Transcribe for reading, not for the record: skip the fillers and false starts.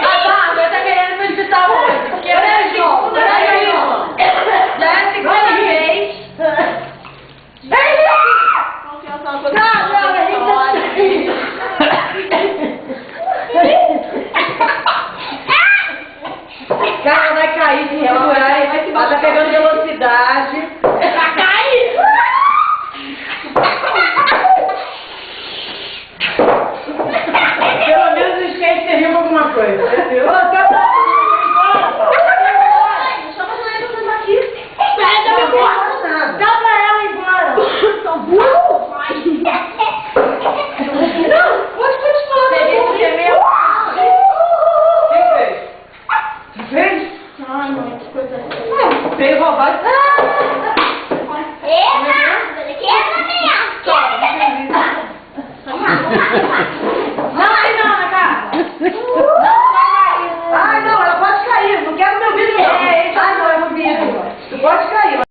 Bárbara tá querendo felicitar hoje. Porque é João. Já é a segunda vez. Confiança na coisa. Cara, vai cair, se segurar, ela tá pegando velocidade. Vai cair! Pelo menos o skate serviu pra alguma coisa.